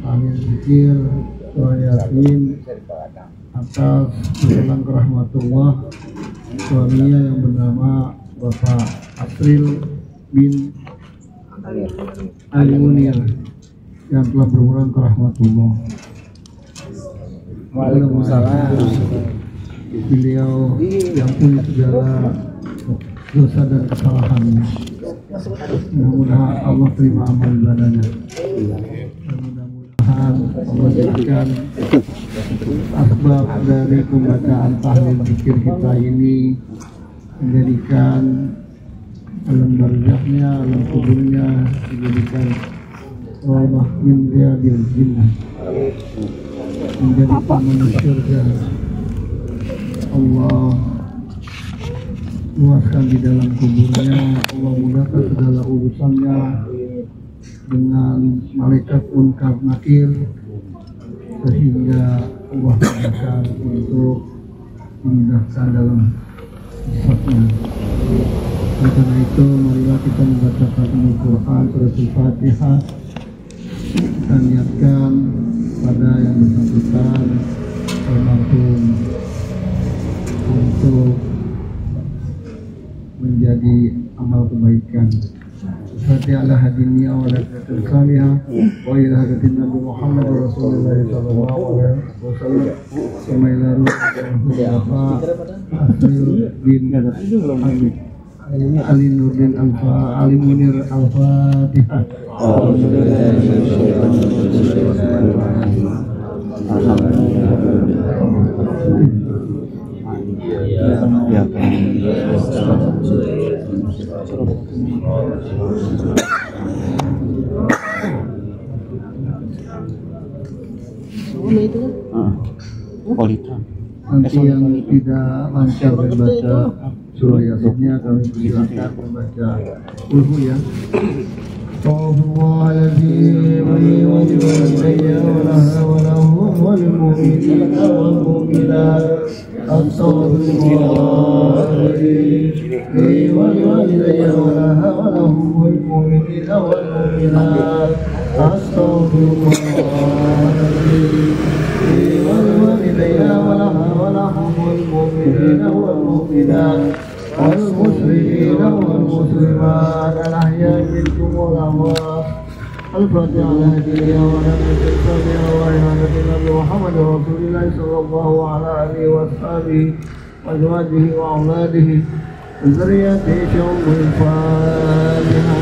tahlil zikir surah Yasin atas menjelang rahmatullah suaminya yang bernama Bapak April bin Ali Munir yang telah berpulang ke rahmatullah. Waalaikumsalam. Beliau yang punya segala dosa dan kesalahannya. Mudah-mudahan Allah terima amal ibadahnya. Mudah-mudahan Allah jadikan asbab dari pembacaan tahlil zikir kita ini menjadikan alam barzahnya, alam kuburnya dijadikan rawdah min riyadil jannah, menjadi penghuni surga. Allah luaskan di dalam kuburnya, Allah mudahkan segala urusannya dengan malaikat munkar nakir, sehingga Allah mudahkan untuk dimudahkan dalam hisabnya. Oleh karena itu, marilah kita membacakan Al-Quran surah Al-Fatihah. Kita niatkan pada yang bersangkutan almarhum untuk menjadi amal kebaikan. Fatihah ala hadiniya wa lakatun salihah wa ila hadatin Nabi Muhammad Rasulullah sallallahu alaihi wasallam wa ila ruh bin Ali Nurdin Ali Munir Al-Fatihah. Nanti yang tidak lancar membaca surah Yasinnya kami persilakan membaca ulhu ya. Astagfirullahaladzim wa lahum wal mu'minina wal mu'minat. Astagfirullahaladzim wa lahum wal mu'minina wal mu'minat. Astagfirullahaladzim والمؤمنين والمؤمنات والمسلمين والمسلمات الأحياء منكم والأموات. الفاتحة على هديه ونبي الصالح وعلى النبي محمد رسول الله صلى الله عليه وآله وأزواجه وأولاده وذريته شوم الفاتحة.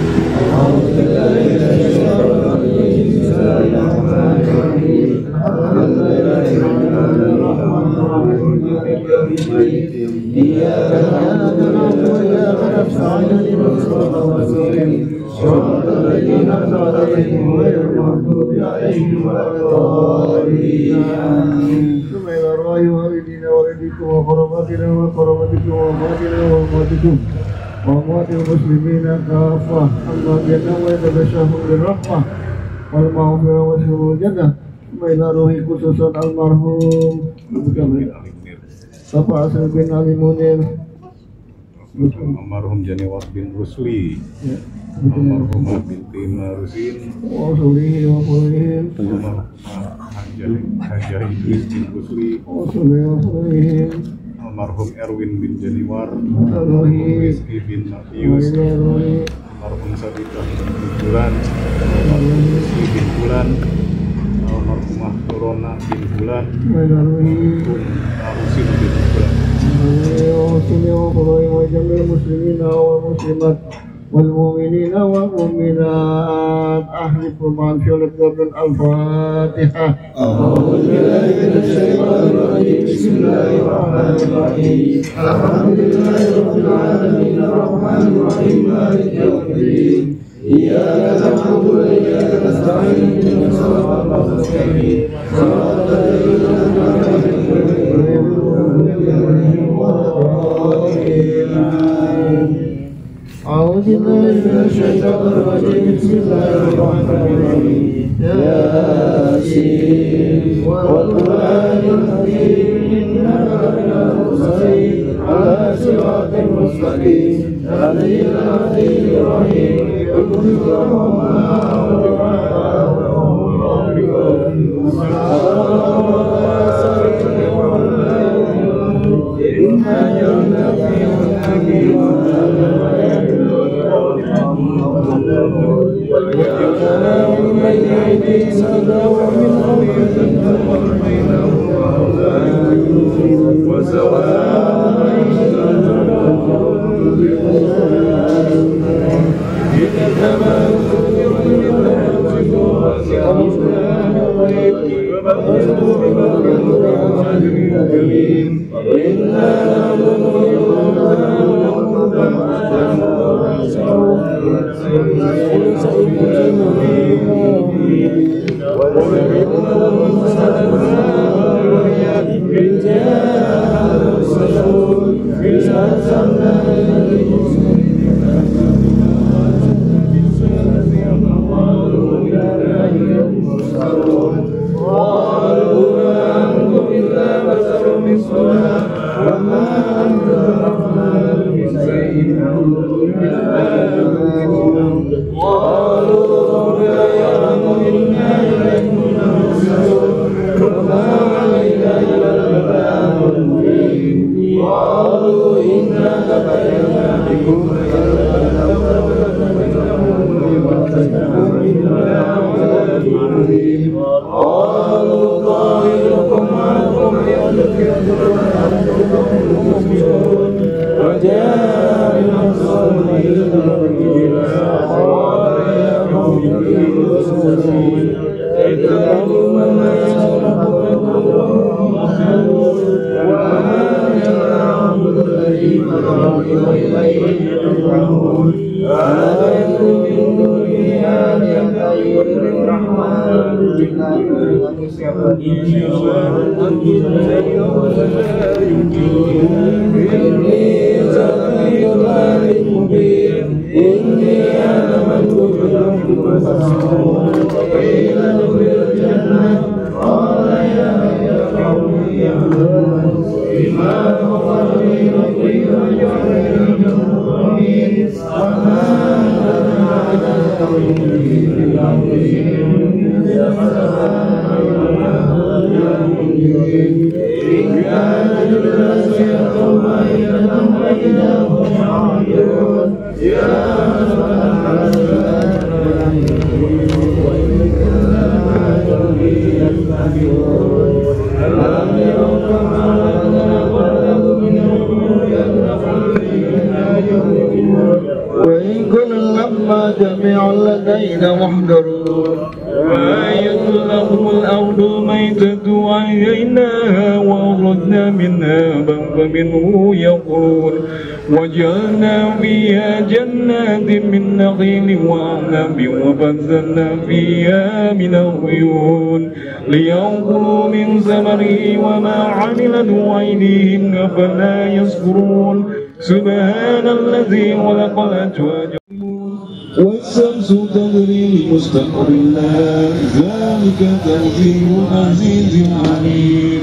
أعوذ بالله من الشيطان الرجيم. بسم الله الرحمن الرحيم. الحمد لله رب العالمين. إياك نعبد وإياك نستعين اهدنا الصراط المستقيم صراط الذين أنعمت عليهم غير المغضوب عليهم ولا الضالين. ثم إلى الله والدينا والديكم وقرباتنا وقرباتكم وأمواتنا وأمواتكم وأموات المسلمين كافة. الله ينام ويتبشرهم بالرحمة والمغفرة وسرور الجنة. ثم إلى روح خصوصا المرحوم Bapak Asal bin Ali Munir, almarhum Janiwat bin Rusli, almarhumah binti Marusin, Hajah Idris bin Rusli, almarhum Erwin bin Janiwar, almarhum Rizki bin Matius, almarhum Sadikah bin Bulan, almarhum Rizki bin Bulan, almarhumah Corona bin Bulan, almarhum Arusin bin Bulan. المسلمين والمسلمات والمؤمنين والمؤمنات. أحلف مع الشرك بالفاتحة. أعوذ بالله من الشيطان الرجيم. بسم الله الرحمن الرحيم. الحمد لله رب العالمين الرحمن الرحيم مالك يوم الدين. إياك نعبد وإياك نستعين اهدنا الصراط المستقيم صراط الذين أنعمت عليهم غير المغضوب عليهم ولا الضالين. أعوذ بالله من الشيطان الرجيم. بسم الله الرحمن الرحيم. ياسين والقرآن الحكيم إنك لمن المرسلين على صراط مستقيم نبي العزيز الرحيم. جميع لدينا محضرون وآية لهم الأرض الميتة وأحييناها وأخرجنا منها بنبا منه يأكلون وجعلنا فيها جنات من نخيل وأعناب وفجرنا فيها من العيون ليأكلوا من ثمره وما عملته أيديهم أفلا يشكرون سبحان الذي خلق الأزواج والشمس تجري لمستقر لها ذلك تقدير العزيز العليم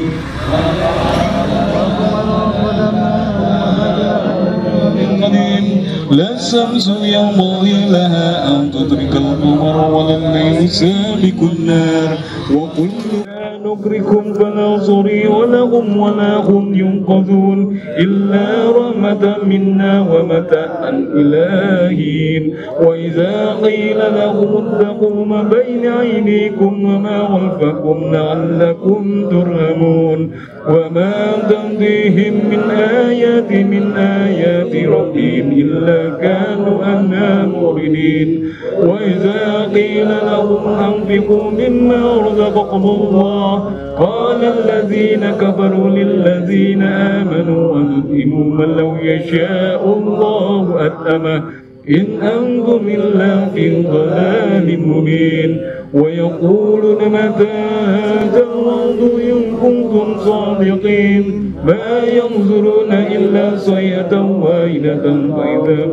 لا الشمس ينبغي لها أن تدرك القمر ولا الليل سابق النار وكل نكركم فلا صري ولهم ولا هم ينقذون إلا رحمة منا ومتاعا إلى حين وإذا قيل لهم اتقوا ما بين أيديكم وما خلفكم لعلكم ترحمون وما تأتيهم من آيات ربهم إلا كانوا عنها معرضين وإذا قيل لهم أنفقوا مما رزقكم الله قال الذين كفروا للذين آمنوا أنطعم من لو يشاء الله أطعمه إن أنتم إلا في ضلال مبين ويقولون متى هذا الوعد إن كنتم صادقين ما ينظرون إلا صيحة واحدة فإذا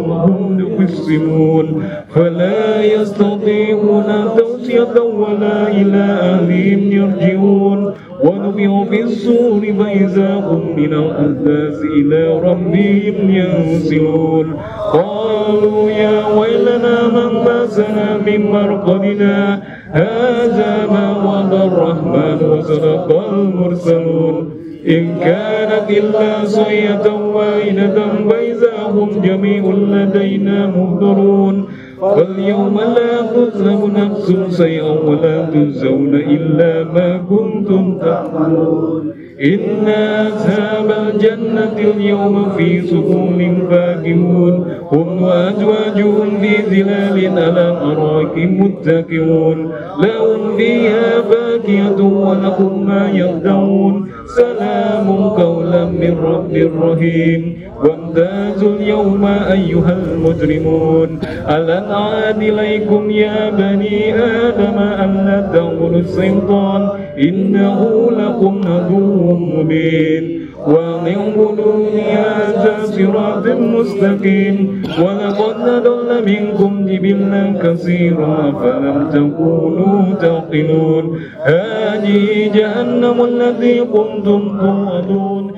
هم يخصمون فلا يستطيعون توصية ولا إلى أهلهم يرجعون ونفخ في الصور فإذا هم من الأحداث إلى ربهم ينسلون قالوا يا ويلنا من باسنا من مرقدنا هذا ما وعد الرحمن وصدق المرسلون إن كانت إلا صيحة واحدة فإذا هم جميع لدينا محضرون فاليوم لا تظلم نفس شيئا ولا تجزون إلا ما كنتم تعملون إنا أصحاب الجنة اليوم في سرور فاكهون هم وأزواجهم في ظلال على الأرائك متكئون لهم فيها فاكهة ولهم ما يدعون سلام قولا من رب رحيم وامتازوا اليوم أيها المجرمون ألم أعهد إليكم يا بني آدم ألا تعبدوا الشيطان إنه لكم عدو مبين وأن اعبدوني هذا صراط مستقيم ولقد ضل منكم جبلا كثيرا فلم تكونوا تعقلون هذه جهنم التي كنتم توعدون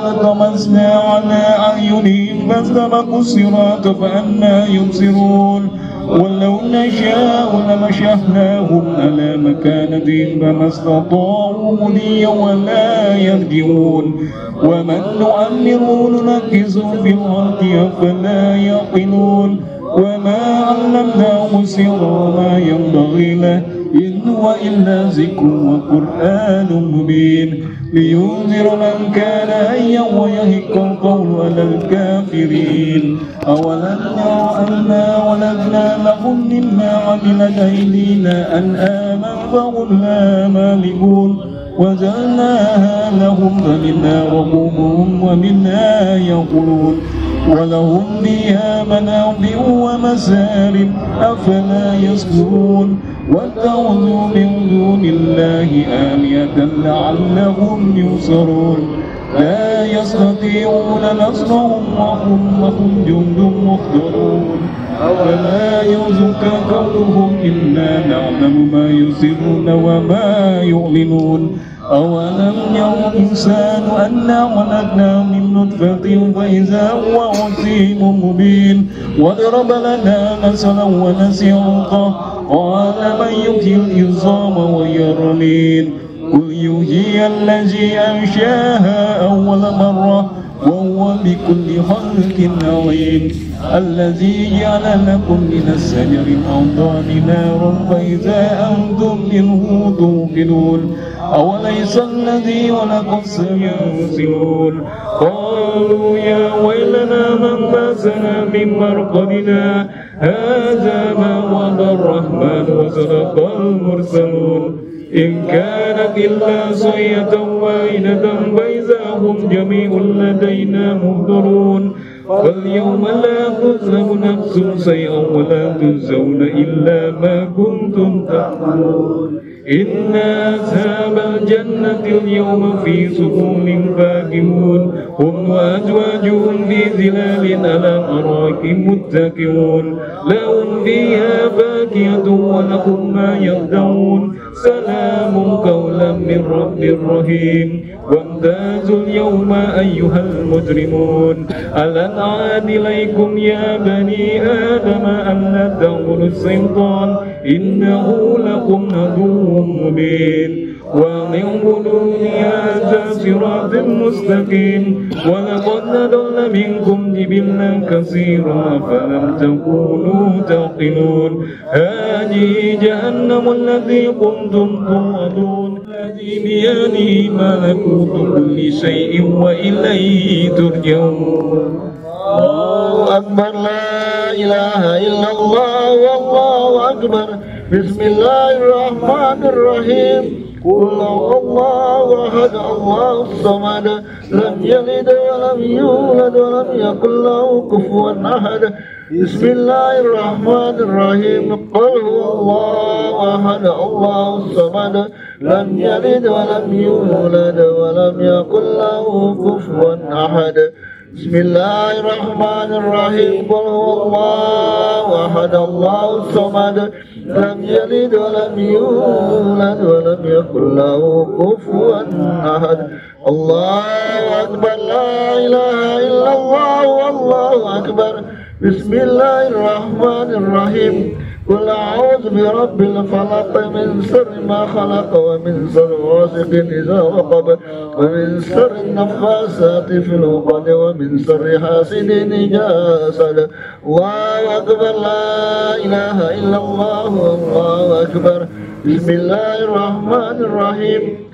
وطمسنا على أعينهم فاستبقوا الصراط فأنى يبصرون ولو نشاء لمشحناهم على مكانتهم فما استطاعوا مضيا ولا يرجعون ومن نؤمره ننكسه في الأرض أفلا يعقلون وما علمناه السر ما ينبغي له إن هو إلا ذكر وقرآن مبين لينذر من كان حيا ويهق القول على الكافرين أولم يروا أنا ولدنا لهم مما عملت أيدينا أنعاما فهم لا مالكون وجعلناها لهم فمنها ركوبهم ومنها يأكلون ولهم فيها منافع ومسارب أفلا يشكرون واتخذوا من دون الله آلهة لعلهم ينصرون لا يستطيعون نصرهم وهم جند محضرون ولا يحزنك قولهم إنا نعلم ما يسرون وما يعلنون أولم يرى الإنسان أنا خلقناه من نطفة فإذا هو خصيم مبين وضرب لنا مثلا ونسي خلقه قال من يحيي العظام وهي رميم قل يحيي الذي أنشاها أول مرة وهو بكل خلق عليم الذي جعل لكم من الشجر الأخضر نارا فإذا أنتم منه توقدون أوليس الذي خلق السماء يبصرون قالوا يا ويلنا من باسنا من مرقدنا هذا ما وعد الرحمن وصدق المرسلون إن كانت إلا صيحة واحدة فإذا هم جميع لدينا محضرون فاليوم لا تظلم نفس شيئا ولا تجزون إلا ما كنتم تعملون إنا أصحاب الجنة اليوم في سرور فاكهون هم وأزواجهم في ظلال على الأرائك متكئون لهم فيها فاكهة ولهم ما يدعون سلام قولا من رب رحيم وامتازوا اليوم أيها المجرمون ألم أعهد إليكم يا بني آدم ألا تعبدوا الشيطان إنه لكم عدو مبين وأن اعبدوني هذا صراط مستقيم ولقد ضل منكم جبلا كثيرا فلم تكونوا تعقلون هذه جهنم التي كنتم توعدون الذي بيده ملكوت كل شيء وإليه ترجعون الله أكبر لا إله إلا الله والله أكبر بسم الله الرحمن الرحيم قل الله أحد الله الصمد لم يلد ولم يولد ولم يكن له كفوا أحد بسم الله الرحمن الرحيم قل هو الله أحد الله الصمد لم يلد ولم يولد ولم يكن له كفوا أحد بسم الله الرحمن الرحيم قل هو الله أحد الله الصمد لم يلد ولم يولد ولم يكن له كفوا أحد الله أكبر لا إله إلا الله والله أكبر بسم الله الرحمن الرحيم قل أعوذ برب الفلق من شر ما خلق ومن شر غاسق إذا وقب ومن شر النفاثات في العقد ومن شر حاسد إذا حسد الله أكبر لا إله إلا الله والله أكبر بسم الله الرحمن الرحيم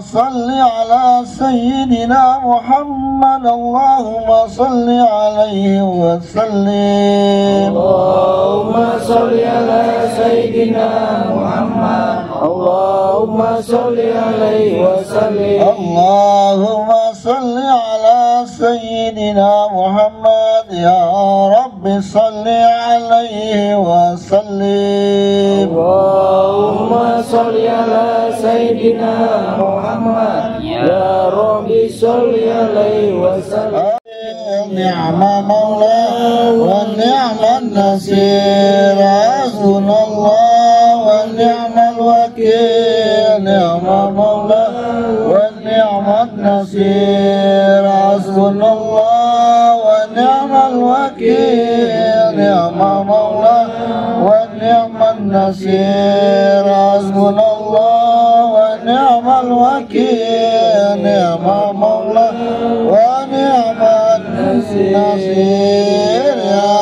صل على سيدنا محمد اللهم صل عليه وسلم اللهم صل على سيدنا محمد اللهم صل عليه وسلم اللهم صل على سيدنا محمد يا رب صل عليه وسلم اللهم صل على سيدنا محمد يا رب صل عليه وسلم نعم مولى ونعم النصير حسبنا الله ونعم الوكيل نعم مولى ونعم النصير حسبنا الله ونعم الوكيل نعم مولى ونعم النصير حسبنا الله ونعم الوكيل نعم مولى ونعم النصير يا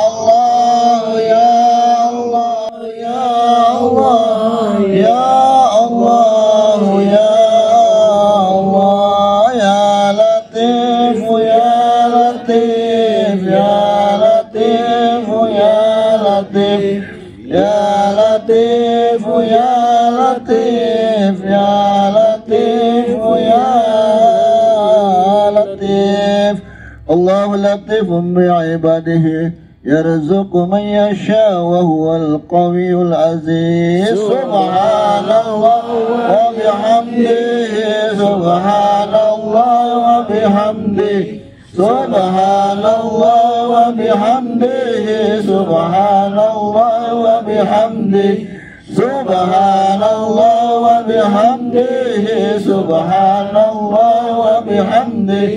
الله يا الله يا الله يا الله يا الله يا لطيف يا لطيف يا لطيف يا لطيف يا لطيف يا لطيف يا لطيف يا لطيف الله لطيف بعباده يرزق من يشاء وهو القوي العزيز سبحان الله وبحمده سبحان الله وبحمده سبحان الله وبحمده سبحان الله وبحمده سبحان الله وبحمده سبحان الله وبحمده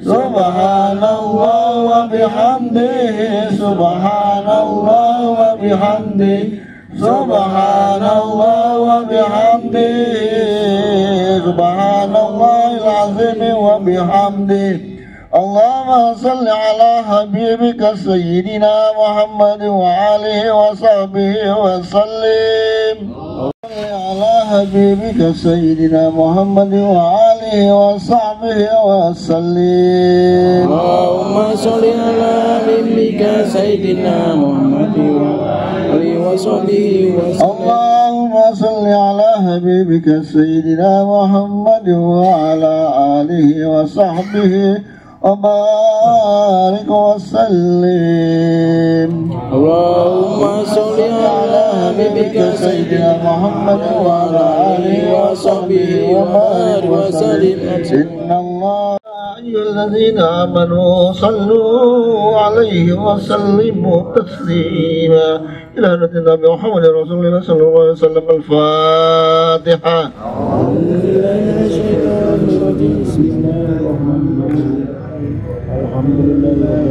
سبحان الله وبحمده سبحان الله وبحمده سبحان الله وبحمده سبحان الله العظيم وبحمده اللهم صل على حبيبك سيدنا محمد وآله وصحبه وسلم على حبيبك سيدنا محمد وآله وصحبه وسلم اللهم صل على حبيبك سيدنا محمد وآله وصحبه وسلم اللهم صل على حبيبك سيدنا محمد وعلى آله وصحبه وبارك وسلم اللهم صل على حبيبك سيدنا محمد وعلى آله وصحبه وبارك وسلم إن الله أيها الذين آمنوا صلوا عليه وسلموا تسليما إلى نبي النبي محمد رسول الله صلى الله عليه وسلم الفاتحة الحمد لله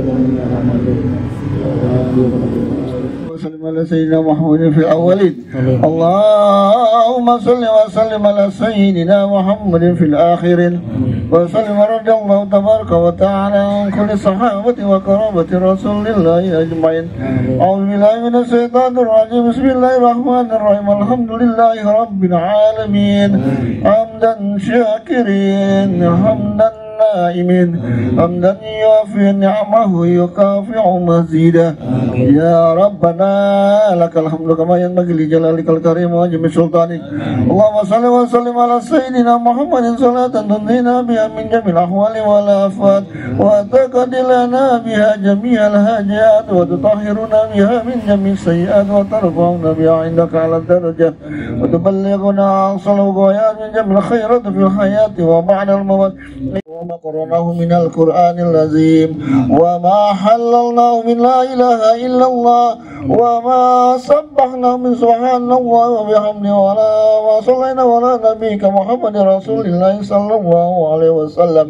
وسلم على سيدنا محمد في الأولين اللهم صل وسلم على سيدنا محمد في الآخرين وسلم رضي الله تبارك وتعالى عن كل الصحابة وقرابة رسول الله أجمعين أعوذ بالله من الشيطان الرجيم بسم الله الرحمن الرحيم الحمد لله رب العالمين حمدا شاكرين حمدا نائمين حمدا يوافي نعمه يكافئ مزيدا يا ربنا لك الحمد كما ينبغي لجلالك الكريم وجم سلطانك اللهم صل وسلم على سيدنا محمد صلاة تنجينا بها من جميع الأحوال والآفات وتقضي لنا بها جميع الحاجات وتطهرنا بها من جميع السيئات وترفعنا بها عندك على الدرجة وتبلغنا أقصى الغايات من جميع الخيرات في الحياة وبعد الموت وما قرأناه من القرآن العظيم وما حللناه من لا إله إلا الله وما سبحناه من سبحان الله وبحمده ولا وصلينا ولا نبيك محمد رسول الله صلى الله عليه وسلم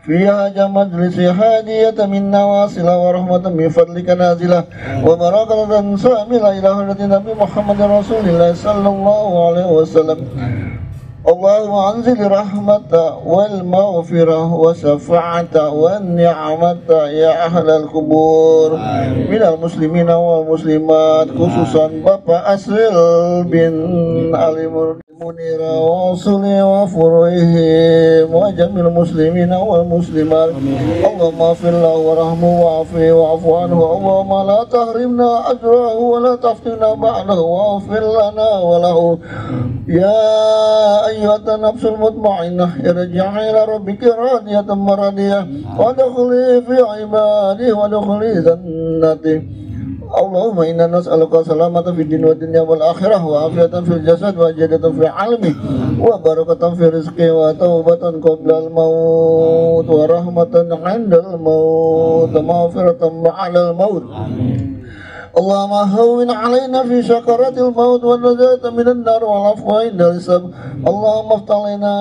في هذا مجلس هادية من نواصل ورحمة من فضلك نازلة وبركة ساملة إلى حضرة النبي محمد رسول الله صلى الله عليه وسلم اللهم أنزل رحمة والمغفرة والشفاعة والنعمة يا أهل القبور من المسلمين والمسلمات خصوصا Bapak Asril bin Ali Murdi منير وصله وفروعهم وجميع المسلمين والمسلمات اللهم اغفر له وارحمه وعافه واعف عنه اللهم لا تحرمنا أجره ولا تفتنا بعده واغفر لنا وله يا أيها النفس المطمئنة ارجعي إلى ربك راضية مرضية وادخلي في عباده وادخلي جنته اللهم إنا نسألك سلامة في الدين والدنيا والآخرة وعافية في الجسد وجدة في علمه وبركة في رزقه وتوبة قبل الموت ورحمة عند الموت ومغفرة بعد الموت اللهم هون علينا في سكرات الموت والنجاة من النار والعفو عند الحساب اللهم افتح لنا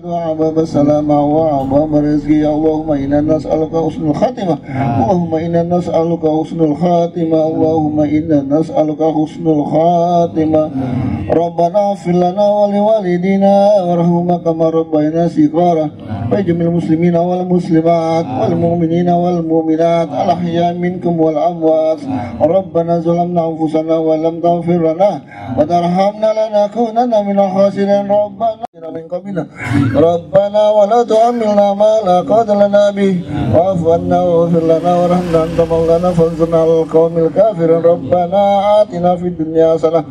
وعباب السلامة وعباب الرزق اللهم إنا نسألك حسن الخاتمة اللهم إنا نسألك حسن الخاتمة اللهم إنا نسألك حسن الخاتمة ربنا اغفر لنا ولوالدينا وارحمهما كما ربينا صغارا وجميع المسلمين والمسلمات والمؤمنين والمؤمنات الأحياء منكم والأموات ربنا ظلمنا أنفسنا ولم تغفر لنا وترحمنا لنكونن من الخاسرين ربنا ولا تحملنا ما لا قدر لنا به واعف عنا واغفر لنا وارحمنا أنت مولانا فانصرنا على القوم الكافرين ربنا آتنا في الدنيا حسنة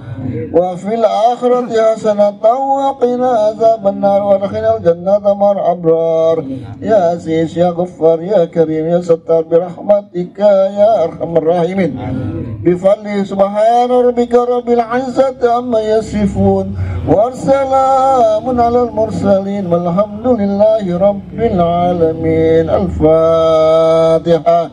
وفي الآخرة حسنة وقنا عذاب النار وادخلنا الجنة مع الأبرار يا عزيز يا غفار يا كريم يا ستار برحمتك يا أرحم الراحمين بفضل سبحان ربك رب العزة عما يصفون والسلام على المرسلين والحمد لله رب العالمين الفاتحة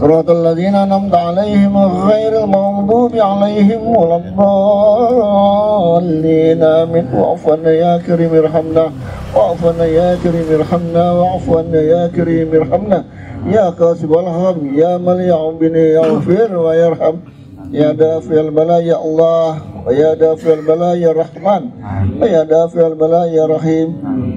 صراط الذين أنعمت عليهم غير المغضوب عليهم ولا الضالين آمين واعف عنا يا كريم ارحمنا واعف عنا يا كريم ارحمنا واعف عنا يا كريم ارحمنا يا كاسب الهم يا مليع بني يغفر ويرحم يا دافع البلاء يا الله ويا دافع البلاء يا رحمن ويا دافع البلاء يا رحيم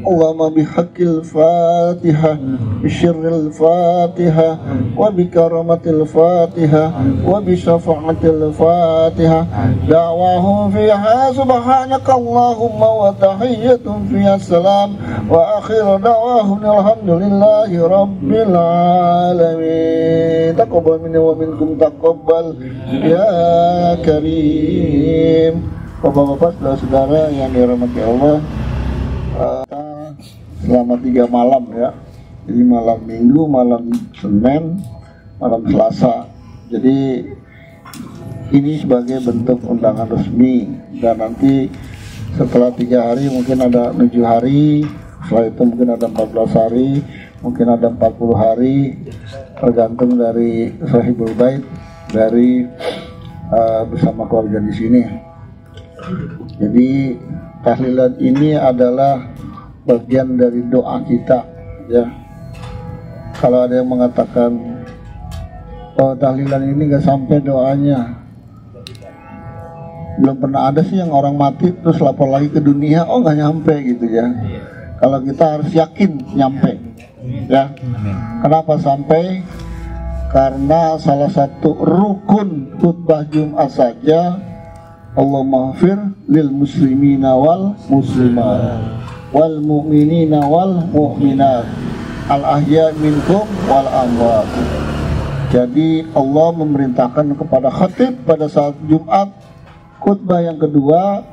اللهم بحق الفاتحة بشر الفاتحة وبكرامة الفاتحة وبشفاعة الفاتحة دعواهم فيها سبحانك اللهم وتحيتهم فيها السلام وآخر دعواهم الحمد لله رب العالمين تقبل منا ومنكم تقبل يا Karim. Bapak-bapak, saudara-saudara yang dirahmati Allah, selama 3 malam ya. Jadi malam Minggu, malam Senin, malam Selasa. Jadi ini sebagai bentuk undangan resmi dan nanti setelah 3 hari mungkin ada 7 hari, setelah itu mungkin ada 14 hari, mungkin ada 40 hari, tergantung dari Sahibul Bait, dari bersama keluarga di sini. Jadi tahlilan ini adalah bagian dari doa kita ya. Kalau ada yang mengatakan oh tahlilan ini nggak sampai doanya, belum pernah ada sih yang orang mati terus lapor lagi ke dunia oh nggak nyampe gitu ya. Kalau kita harus yakin nyampe ya. Kenapa sampai? Karena salah satu rukun khutbah Jumat saja Allahumma ighfir lil muslimina wal muslimat wal mu'minina wal mu'minat al ahya minkum wal amwat. Jadi Allah memerintahkan kepada khatib pada saat Jumat khutbah yang kedua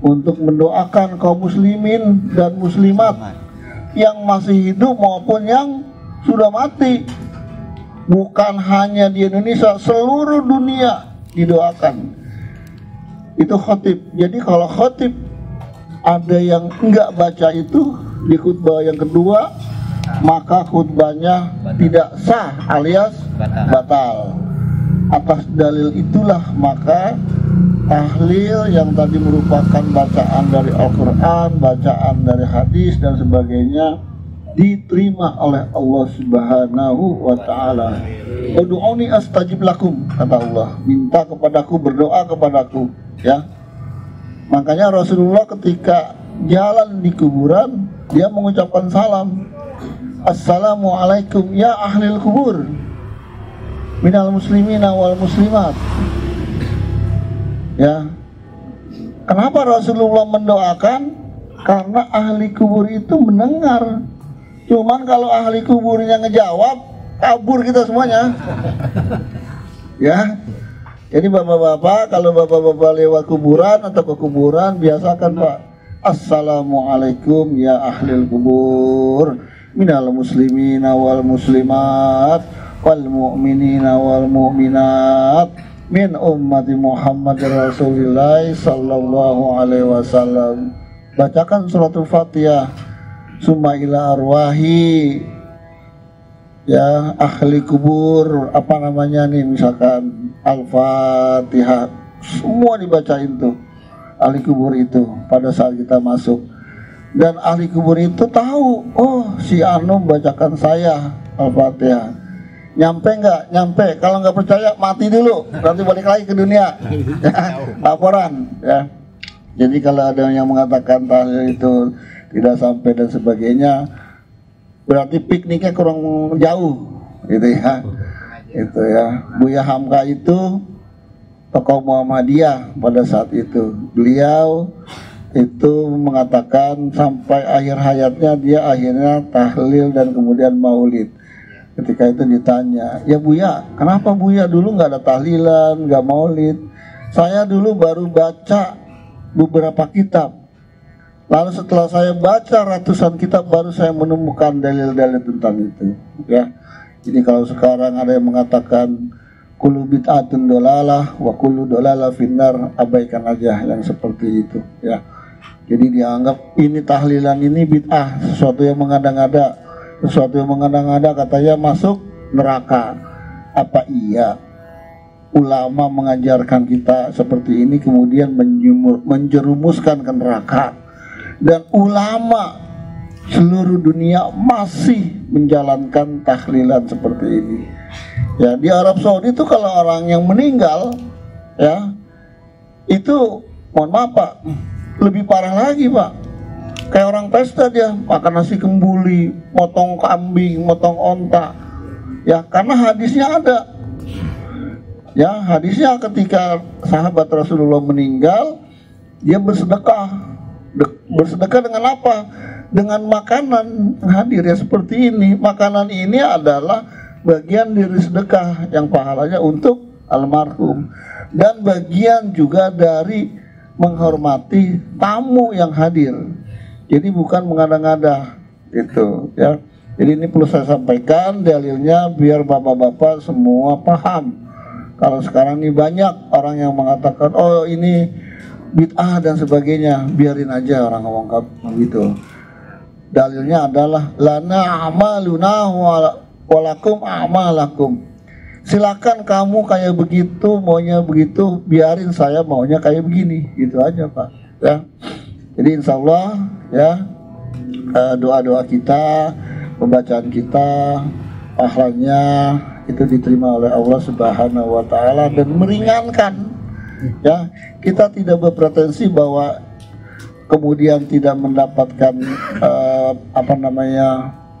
untuk mendoakan kaum muslimin dan muslimat yang masih hidup maupun yang sudah mati. Bukan hanya di Indonesia, seluruh dunia didoakan. Itu khotib. Jadi kalau khotib ada yang enggak baca itu di khutbah yang kedua, maka khutbahnya tidak sah alias batal. Atas dalil itulah maka tahlil yang tadi merupakan bacaan dari Al-Quran, bacaan dari hadis dan sebagainya diterima oleh Allah Subhanahu wa ta'ala. Ud'uni astajib lakum, kata Allah, minta kepadaku, berdoa kepadaku ya. Makanya Rasulullah ketika jalan di kuburan dia mengucapkan salam. Assalamualaikum ya ahlil kubur minal muslimina wal muslimat. Ya, kenapa Rasulullah mendoakan? Karena ahli kubur itu mendengar. Cuman kalau ahli kuburnya ngejawab, kabur kita semuanya. Ya, jadi bapak-bapak, kalau bapak-bapak lewat kuburan atau ke kuburan, biasakan Pak, Assalamualaikum ya ahlil kubur minal muslimina wal muslimat wal mu'minina wal mu'minat min ummati Muhammad Rasulullah sallallahu alaihi wasallam. Bacakan suratul Fatihah, summa ila arwahi ya ahli kubur, apa namanya nih, misalkan Al-Fatihah, semua dibacain tuh ahli kubur itu pada saat kita masuk. Dan ahli kubur itu tahu, oh si Anu bacakan saya Al-Fatihah. Nyampe nggak? Nyampe. Kalau nggak percaya mati dulu, nanti balik lagi ke dunia. Laporan ya. Jadi kalau ada yang mengatakan tahlil itu tidak sampai dan sebagainya, berarti pikniknya kurang jauh, gitu ya. Itu ya. Buya Hamka itu tokoh Muhammadiyah pada saat itu. Beliau itu mengatakan sampai akhir hayatnya dia akhirnya tahlil dan kemudian maulid. Ketika itu ditanya, ya Buya, kenapa Buya dulu nggak ada tahlilan, nggak maulid? Saya dulu baru baca beberapa kitab, lalu setelah saya baca ratusan kitab baru saya menemukan dalil-dalil tentang itu. Ya, jadi kalau sekarang ada yang mengatakan kullu bid'atun dolalah wa kullu dolalah finnar, abaikan aja yang seperti itu. Ya, jadi dianggap ini tahlilan ini bid'ah, sesuatu yang mengada-ngada, sesuatu yang mengada-ngada katanya masuk neraka. Apa iya ulama mengajarkan kita seperti ini kemudian menjerumuskan ke neraka? Dan ulama seluruh dunia masih menjalankan tahlilan seperti ini. Ya, di Arab Saudi itu kalau orang yang meninggal ya itu, mohon maaf Pak, lebih parah lagi Pak. Kayak orang pesta, dia makan nasi kembuli, motong kambing, motong onta. Ya, karena hadisnya ada. Ya, hadisnya ketika sahabat Rasulullah meninggal, dia bersedekah. Bersedekah dengan apa? Dengan makanan yang hadir ya seperti ini. Makanan ini adalah bagian dari sedekah yang pahalanya untuk almarhum, dan bagian juga dari menghormati tamu yang hadir. Jadi bukan mengada-ngada gitu ya. Jadi ini perlu saya sampaikan dalilnya biar bapak-bapak semua paham. Kalau sekarang ini banyak orang yang mengatakan oh ini bid'ah dan sebagainya, biarin aja orang ngomong gitu. Dalilnya adalah lana amaluna walakum amalakum. Silakan kamu kayak begitu, maunya begitu, biarin saya maunya kayak begini, gitu aja Pak ya. Jadi insya Allah ya, doa-doa kita, pembacaan kita, pahalanya itu diterima oleh Allah Subhanahu wa Ta'ala dan meringankan ya. Kita tidak berpretensi bahwa kemudian tidak mendapatkan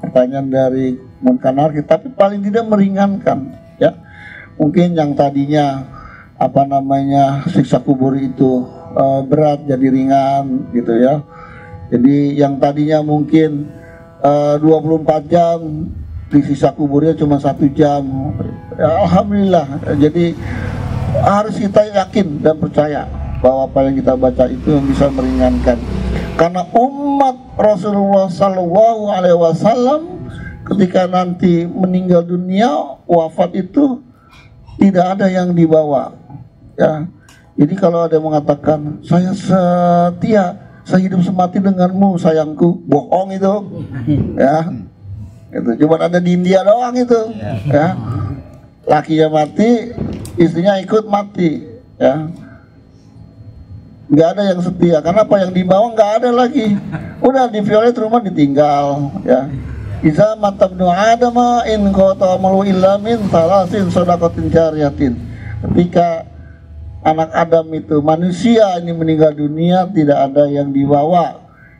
pertanyaan dari Munkanar, tapi paling tidak meringankan ya. Mungkin yang tadinya siksa kubur itu berat jadi ringan gitu ya. Jadi yang tadinya mungkin 24 jam disiksa kuburnya cuma 1 jam ya, alhamdulillah. Jadi harus kita yakin dan percaya bahwa apa yang kita baca itu yang bisa meringankan. Karena umat Rasulullah Sallallahu Alaihi Wasallam ketika nanti meninggal dunia, wafat itu tidak ada yang dibawa ya. Jadi kalau ada yang mengatakan saya setia, saya hidup semati denganmu sayangku, bohong itu ya. Itu cuma ada di India doang itu ya. Lakinya mati, istrinya ikut mati ya. Nggak ada yang setia. Kenapa? Yang dibawa nggak ada lagi. Udah di violet rumah ditinggal ya. Iza matabnu adama in qata amalu illa min salasin shadaqatin jariyatin. Ketika anak Adam itu, manusia ini meninggal dunia, tidak ada yang dibawa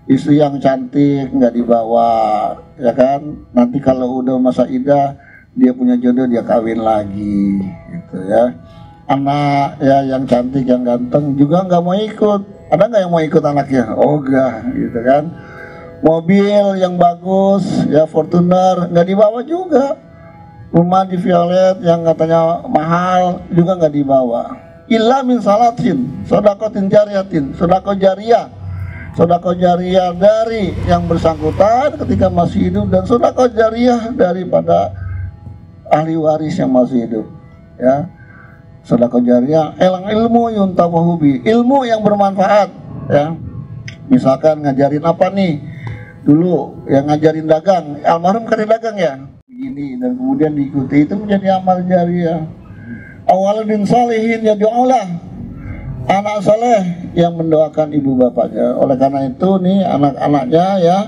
istri yang cantik nggak dibawa, ya kan? Nanti kalau udah masa idah dia punya jodoh dia kawin lagi, gitu ya. Anak ya yang cantik yang ganteng juga nggak mau ikut. Ada nggak yang mau ikut anaknya? Oh enggak, gitu kan. Mobil yang bagus ya Fortuner nggak dibawa juga. Rumah di Violet yang katanya mahal juga nggak dibawa. Illa min salatin, sodakotin jariyatin, sodako jariah dari yang bersangkutan ketika masih hidup, dan sodako jariah daripada ahli waris yang masih hidup, ya. Sodako jariah, elang ilmu yuntafahubi, ilmu yang bermanfaat, ya. Misalkan ngajarin apa nih? Dulu yang ngajarin dagang, almarhum kan dagang ya, begini, dan kemudian diikuti, itu menjadi amal jariah. Awaluddin salihin ya doalah, anak saleh yang mendoakan ibu bapaknya. Oleh karena itu nih anak-anaknya ya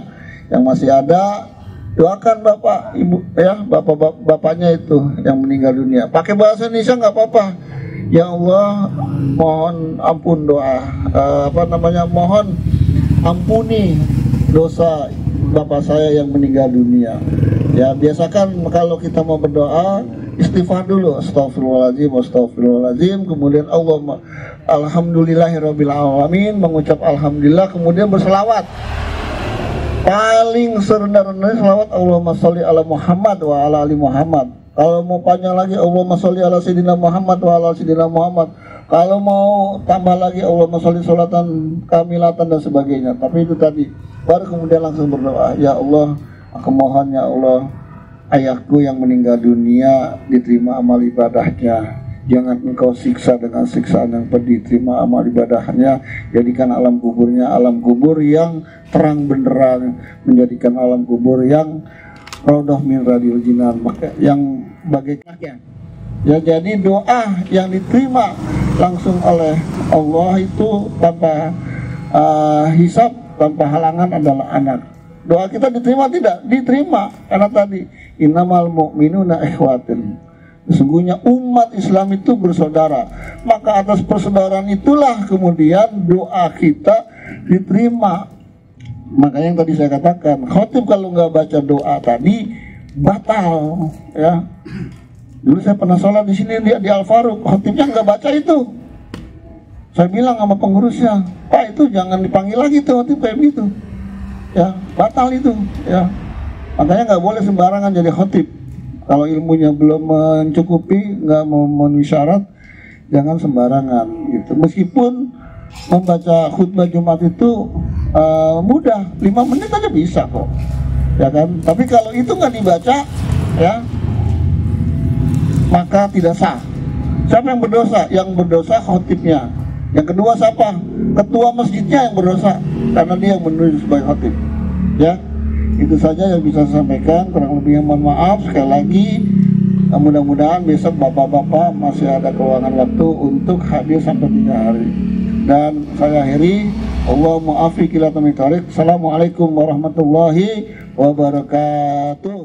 yang masih ada, doakan bapak ibu ya, bapaknya itu yang meninggal dunia. Pakai bahasa Indonesia nggak apa-apa. Ya Allah, mohon ampun doa mohon ampuni dosa bapak saya yang meninggal dunia. Ya biasakan kalau kita mau berdoa istighfar dulu, astagfirullahaladzim, kemudian alhamdulillahirabbil alamin, mengucap alhamdulillah, kemudian berselawat. Paling serendah-rendahnya selawat Allahumma sholli ala Muhammad wa ala ali Muhammad. Kalau mau panjang lagi Allahumma sholli ala sayyidina Muhammad wa ala sayyidina Muhammad. Kalau mau tambah lagi Allahumma sholli sholatan kamilatan dan sebagainya. Tapi itu tadi, baru kemudian langsung berdoa, ya Allah, aku mohon ya Allah, ayahku yang meninggal dunia diterima amal ibadahnya, jangan engkau siksa dengan siksaan yang pedih, terima amal ibadahnya, jadikan alam kuburnya alam kubur yang terang benderang, menjadikan alam kubur yang raudhah min riyadil jinan, maka yang bagainya. Ya, jadi doa yang diterima langsung oleh Allah itu tanpa hisab, tanpa halangan adalah anak. Doa kita diterima tidak? Diterima, karena tadi innamal mu'minuna ikhwatin, sesungguhnya umat Islam itu bersaudara. Maka atas persaudaraan itulah kemudian doa kita diterima. Makanya yang tadi saya katakan, khotib kalau nggak baca doa tadi batal, ya. Dulu saya pernah sholat di sini, dia di Al Faruq, khotibnya nggak baca itu. Saya bilang sama pengurusnya, Pak, itu jangan dipanggil lagi tuh khotib kayak gitu, ya, batal itu, ya. Makanya nggak boleh sembarangan jadi khotib. Kalau ilmunya belum mencukupi, nggak memenuhi syarat, jangan sembarangan gitu. Meskipun membaca khutbah Jumat itu mudah, 5 menit aja bisa kok, ya kan. Tapi kalau itu nggak dibaca, ya, maka tidak sah. Siapa yang berdosa? Yang berdosa khotibnya. Yang kedua siapa? Ketua masjidnya yang berdosa, karena dia yang menulis sebagai khotib, ya. Itu saja yang bisa saya sampaikan, kurang lebihnya mohon maaf. Sekali lagi, mudah-mudahan besok bapak-bapak masih ada keluangan waktu untuk hadir sampai 3 hari. Dan saya akhiri, Allahumma afiq ila tamiq thariq. Assalamualaikum warahmatullahi wabarakatuh.